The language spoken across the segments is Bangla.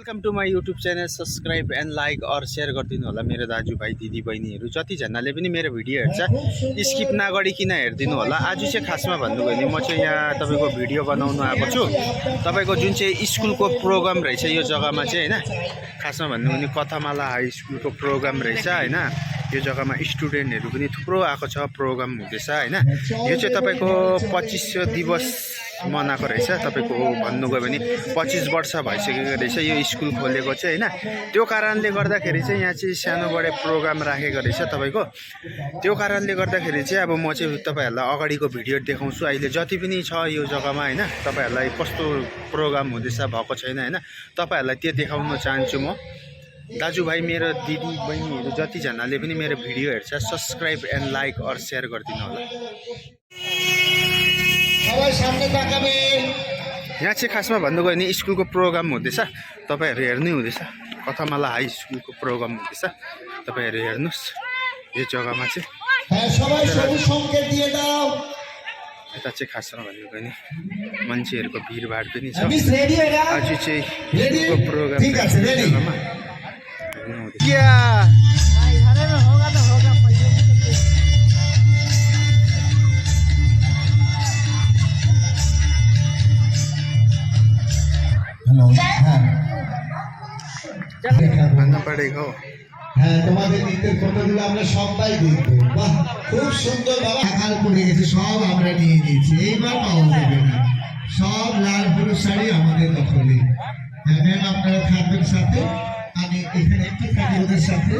Welcome to my YouTube channel. Subscribe and like और सेयर गरिदिनु होला मेरो दाजुभाइ दिदीबहिनीहरू जतिजनाले पनि मेरो भिडियो हेर्छ स्किप नगरिकन हेरिदिनु होला। आज चाहिँ खासमा भन्नु भने म चाहिँ यहाँ तपाईँको भिडियो बनाउनु आएको छु। तपाईँको जुन चाहिँ स्कुलको प्रोग्राम रहेछ यो जग्गामा चाहिँ होइन, खासमा भन्नु भने कथामाला हाई स्कुलको प्रोग्राम रहेछ होइन। यो जग्गामा स्टुडेन्टहरू पनि थुप्रो आएको छ, प्रोग्राम हुँदैछ होइन। यो चाहिँ तपाईँको 2500 दिवस मनाएको रहेछ। तपाईँको भन्नु गयो भने 25 वर्ष भइसकेको रहेछ यो स्कुल खोलेको चाहिँ होइन। त्यो कारणले गर्दाखेरि चाहिँ यहाँ चाहिँ सानोबडे प्रोग्राम राखेको रहेछ तपाईँको। त्यो कारणले गर्दाखेरि चाहिँ अब म चाहिँ तपाईँहरूलाई अगाडिको भिडियो देखाउँछु अहिले जति पनि छ यो जग्गामा होइन। तपाईँहरूलाई कस्तो प्रोग्राम हुँदैछ भएको छैन होइन, तपाईँहरूलाई त्यो देखाउन चाहन्छु म। दाजुभाइ मेरो दिदी बहिनीहरू जतिजनाले पनि मेरो भिडियो हेर्छ सब्सक्राइब एन्ड लाइक और सेयर गरिदिनु होला। यहाँ चाहिँ खासमा भन्नु गयो भने स्कुलको प्रोग्राम हुँदैछ, तपाईँहरू हेर्नै हुँदैछ। कथामाला हाई स्कुलको प्रोग्राम हुँदैछ, तपाईँहरू हेर्नुहोस्। यो जग्गामा चाहिँ यता चाहिँ खासमा भन्नु गयो भने मान्छेहरूको भिडभाड पनि छ। आज चाहिँ स्कुलको प्रोग्राम जग्गामा ভাঙা পড়ে গো। হ্যাঁ, তোমাদের নৃত্যের ফটোগুলো আমরা সবাই দেখবো। বাহ, খুব সুন্দর বাবা। আকাল পড়ে গেছে, সব আমরা নিয়ে নিয়েছি, এইবার পাওয়া যাবে না। সব লাল হলুদ শাড়ি আমাদের দখলে। হ্যাঁ ম্যাম, আপনারা থাকবেন সাথে, আমি এখানে একটু থাকি ওদের সাথে।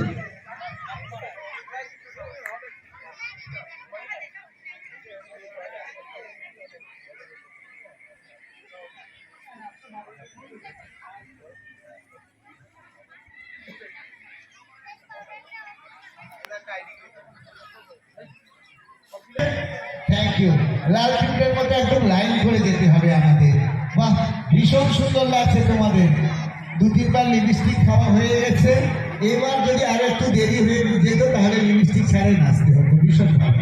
Thank you. লাল প্রিন্টের মধ্যে একদম লাইন করে যেতে হবে আমাদের। বাহ, ভীষণ সুন্দর লাগছে তোমাদের। 2-3 বার লিপস্টিক খাওয়া হয়ে গেছে, এবার যদি আর একটু দেরি হয়ে যেত তাহলে লিপস্টিক ছাড়াই নাচতে হতো। ভীষণ ভালো।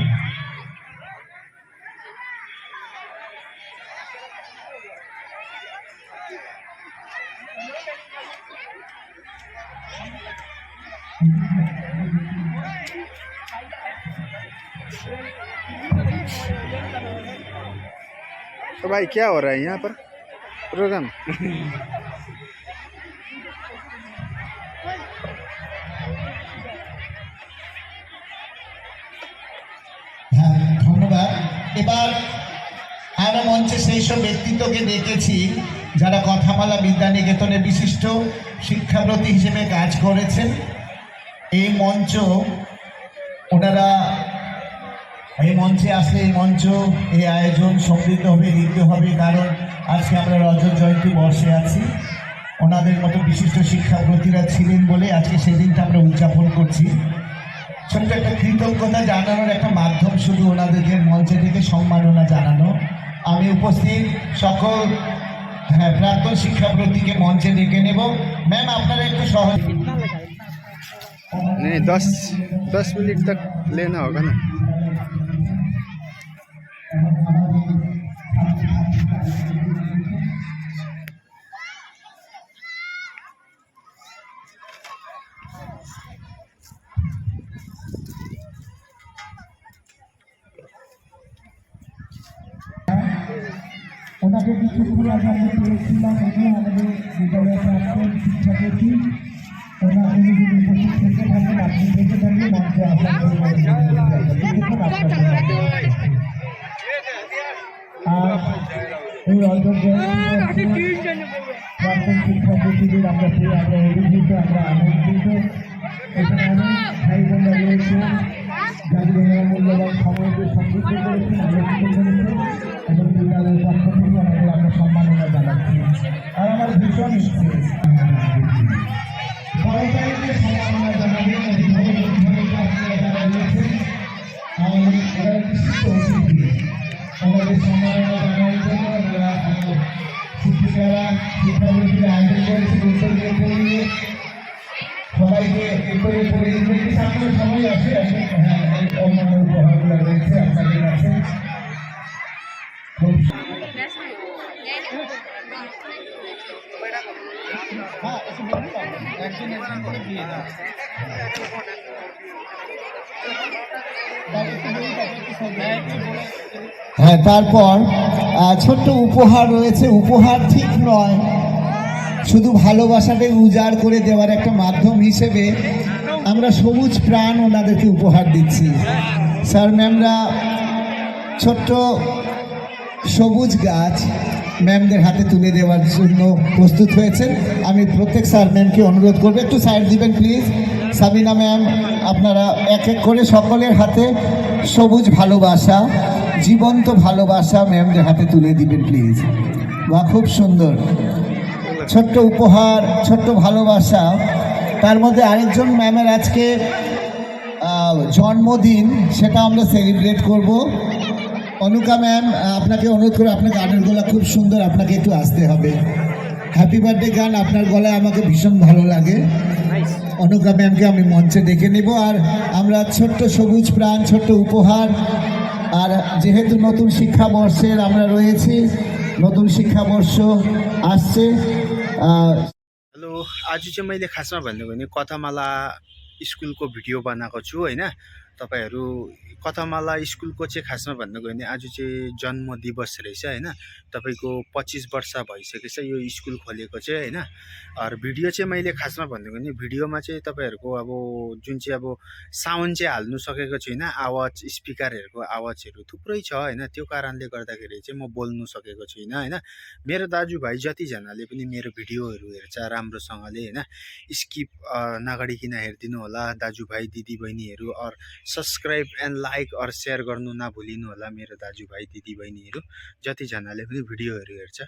तो भाई क्या हो रहा है यहाँ पर प्रोग्राम? ধন্যবাদ। এবার আমরা মঞ্চে সেই সব ব্যক্তিত্বকে ডেকেছি যারা কথামালা বিদ্যানিকেতনে বিশিষ্ট শিক্ষাব্রতী হিসেবে কাজ করেছেন। এই মঞ্চ ওনারা এই মঞ্চে আসলে এই মঞ্চ এই আয়োজন সমৃদ্ধ হবে, ঋদ্ধ হবে। কারণ আজকে আমরা রজত জয়ন্তী বর্ষে আছি, ওনাদের মতো বিশিষ্ট শিক্ষাব্রতীরা ছিলেন বলে আজকে সেই দিনটা আমরা উদযাপন করছি। ছোট্ট একটা কৃতজ্ঞতা জানানোর একটা মাধ্যম শুধু ওনাদেরকে মঞ্চে থেকে সম্মাননা জানানো। আমি উপস্থিত সকল প্রাক্তন শিক্ষাব্রতীকে মঞ্চে ডেকে নেব। ম্যাম, আপনারা একটু সহজ। नहीं 10 मिनट तक लेना होगा ना। ওনাকে কিছুক্ষণ আগে আমরা পেয়েছিলাম, উনি আমাদের বিদ্যালয়ের প্রাক্তন শিক্ষাব্রতী। ওনার উনি যদি উপস্থিত থেকে থাকেন, আপনি থেকে থাকলে মঞ্চে আসার জন্য আর এই রজত জয়ন্তী প্রাক্তন শিক্ষাব্রতীদের আমরা পেয়ে আমরা অভিভূত, আমরা আনন্দিত। এখানে অনেক ভাই বোনরা রয়েছে যাদের ওনারা মূল্যবান সময়কে সমৃদ্ধ করেছেন, আলোচিত করেছেন এবং বিদ্যালয়ের পক্ষ থেকে ওনাদের আমরা সম্মাননা জানাচ্ছি। আর আমার ভীষণ ইচ্ছে সরকারিকে সম্মাননা জানাবেন। অভিভাবক আপনারা যারা রয়েছেন ওরা বিশিষ্ট অতিথি, ওনাদের সম্মাননা জানার জন্য ওনারা শিক্ষিকারা শিক্ষাব্রতীরা আয়োজন করেছে। উত্তর দিয়ে পড়িয়ে সবাইকে করে পড়িয়ে ছাত্র সময় আছে। হ্যাঁ, অন্যান্য উপহারগুলো রয়েছে আপনাদের কাছে। হ্যাঁ, তারপর ছোট্ট উপহার রয়েছে। উপহার ঠিক নয়, শুধু ভালোবাসাটাই উজাড় করে দেওয়ার একটা মাধ্যম হিসেবে আমরা সবুজ প্রাণ ওনাদেরকে উপহার দিচ্ছি। স্যার ম্যামরা ছোট্ট সবুজ গাছ ম্যামদের হাতে তুলে দেওয়ার জন্য প্রস্তুত হয়েছেন। আমি প্রত্যেক স্যার ম্যামকে অনুরোধ করবো একটু সাইড দিবেন প্লিজ। সাবিনা ম্যাম, আপনারা এক এক করে সকলের হাতে সবুজ ভালোবাসা, জীবন্ত ভালোবাসা ম্যামদের হাতে তুলে দিবেন প্লিজ। বা খুব সুন্দর ছোট্ট উপহার, ছোট্ট ভালোবাসা। তার মধ্যে আরেকজন ম্যামের আজকে জন্মদিন, সেটা আমরা সেলিব্রেট করব। অনুকা ম্যাম, আপনাকে অনুরোধ করে, আপনার গানের গলা খুব সুন্দর, আপনাকে একটু আসতে হবে। হ্যাপি বার্থডে গান আপনার গলায় আমাকে ভীষণ ভালো লাগে। অনুকা ম্যামকে আমি মঞ্চে ডেকে নেব। আর আমরা ছোট্ট সবুজ প্রাণ, ছোট্ট উপহার। আর যেহেতু নতুন শিক্ষাবর্ষের আমরা रही, नतून शिक्षावर्ष आसছে। हेलो, आज चाहिँ मैले खासमा भन्नु भने कथामाला स्कुलको भिडियो बनाएको छु होइन। तपाईँहरू कथामाला स्कुलको चाहिँ खासमा भन्नु भने आज चाहिँ जन्म दिवस रहेछ होइन। तपाईँको 25 वर्ष भइसकेछ यो स्कुल खोलेको चाहिँ होइन। भिडियो चाहिँ मैले खासमा भन्नु भने भिडियोमा चाहिँ तपाईँहरूको अब जुन चाहिँ अब साउन्ड चाहिँ हाल्नु सकेको छुइनँ। आवाज, स्पिकरहरूको आवाजहरू थुप्रै छ होइन। त्यो कारणले गर्दाखेरि चाहिँ म बोल्नु सकेको छुइनँ होइन। मेरो दाजुभाइ जतिजनाले पनि मेरो भिडियोहरू हेर्छ राम्रोसँगले होइन, स्किप नगरिकन हेरिदिनु होला दाजुभाइ दिदीबहिनीहरू। और सब्सक्राइब एन्ड लाइक और सेयर गर्नु नभुलिनु होला मेरो दाजुभाइ दिदीबहिनीहरू जतिजनाले पनि भिडियोहरू हेर्छ।